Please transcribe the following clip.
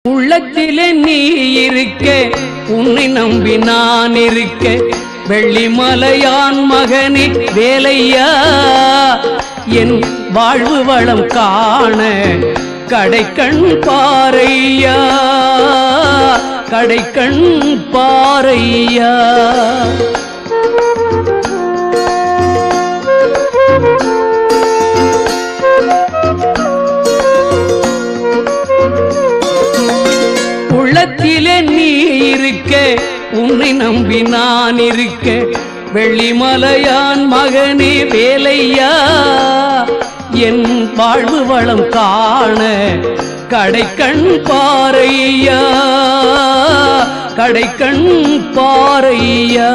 உள்ளத்திலே நீ இருக்க, உன்னை நம்பி நான் இருக்க, வெள்ளிமலையான் மகனே வேலையா, என் வாழ்வு வளம் காண கடைக்கண் பாரையா, கடைக்கண் பாரையா. உள்ளத்திலே நீ இருக்க, உன்னை நம்பி நான் இருக்க, வெள்ளிமலையான் மகனே வேலையா, என் வாழ்வு வளம் காண கடைக்கண் பாரையா, கடைக்கண் பாரையா.